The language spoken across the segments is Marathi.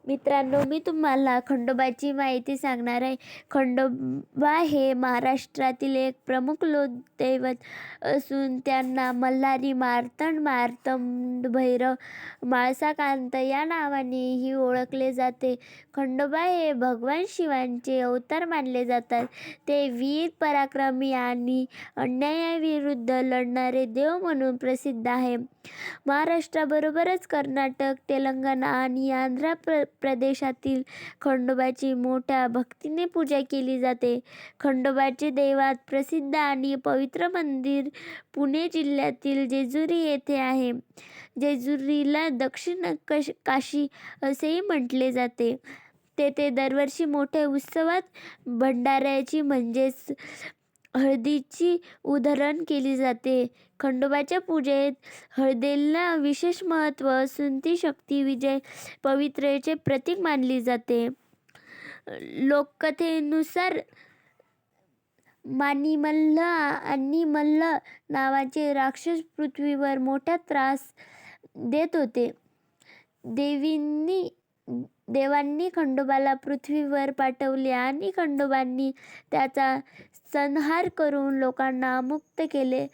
मित्रांनो, मी तुम्हाला खंडोबाची माहिती सांगणार आहे. खंडोबा हे महाराष्ट्रातील एक प्रमुख लोकदैवत असून त्यांना मल्हारी मार्तंड, मार्तंड भैरव, म्हाळसाकांत या नावानेही ओळखले जाते. खंडोबा हे भगवान शिवांचे अवतार मानले जातात. ते वीर, पराक्रमी आणि अन्यायाविरुद्ध लढणारे देव म्हणून प्रसिद्ध आहे. महाराष्ट्राबरोबरच कर्नाटक, तेलंगणा आणि आंध्र प्रदेशातील खंडोबाची मोठ्या भक्तीने पूजा केली जाते. खंडोबाचे देवात प्रसिद्ध आणि पवित्र मंदिर पुणे जिल्ह्यातील जेजुरी येथे आहे. जेजुरीला दक्षिण काशी असेही म्हटले जाते. तेथे दरवर्षी मोठ्या उत्सवात भंडाऱ्याची म्हणजेच हळदीची उधळण केली जाते. खंडोबाच्या पूजेत हळदीला विशेष महत्त्व असून ती शक्ती, विजय, पवित्रतेचे प्रतीक मानली जाते. लोककथेनुसार माणिमल्ल आणि मल्ल नावाचे राक्षस पृथ्वीवर मोठा त्रास देत होते. देवांनी खंडोबाला पृथ्वीवर पाठवले आणि खंडोबांनी त्याचा संहार करून लोकांना मुक्त केले.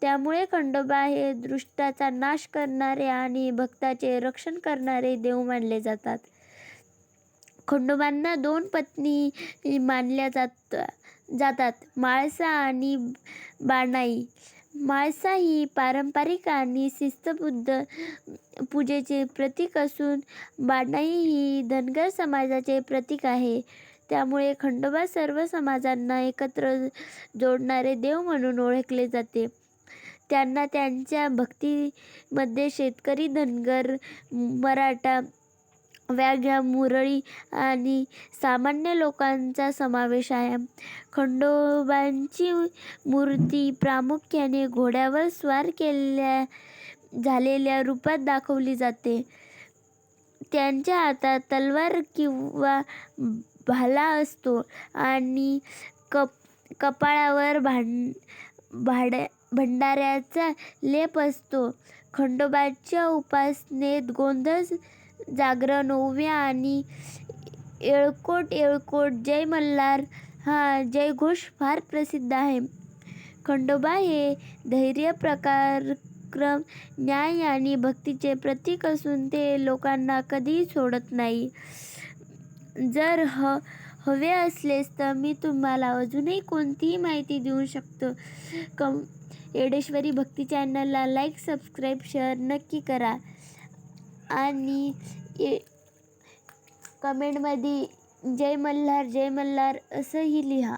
त्यामुळे खंडोबा हे दुष्टाचा नाश करणारे आणि भक्तांचे रक्षण करणारे देव मानले जातात. खंडोबांना 2 पत्नी मानल्या जातात, म्हाळसा आणि बाणाई. म्हाळसा ही पारंपरिक आणि शिस्तबद्ध पूजेचे प्रतीक असून बाणाई ही धनगर समाजाचे प्रतीक आहे. त्यामुळे खंडोबा सर्व समाजांना एकत्र जोडणारे देव म्हणून ओळखले जाते. त्यांना त्यांच्या भक्तीमध्ये शेतकरी, धनगर, मराठा, वाघ्या, मुरळी आणि सामान्य लोकांचा समावेश आहे. खंडोबाची मूर्ती प्रामुख्याने घोड्यावर स्वार झालेल्या रूपात दाखवली जाते. त्यांच्या हातात तलवार किंवा भाला असतो आणि कपाळावर भंडाऱ्याचा लेप असतो. खंडोबाच्या उपासनेत गोंधळ, जागरण, ओव्या आणि येळकोट येळकोट जय मल्हार हा जयघोष फार प्रसिद्ध आहे. खंडोबा हे धैर्य, पराक्रम, न्याय आणि भक्तीचे प्रतीक असून ते लोकांना कधीही सोडत नाही. जर हवे असल्यास तर मी तुम्हाला अजूनही कोणतीही माहिती देऊ शकतो. येडेश्वरी भक्ती चॅनलला लाईक, सबस्क्राईब, शेअर नक्की करा आणि कमेंटमध्ये जय मल्हार जय मल्हार असंही लिहा.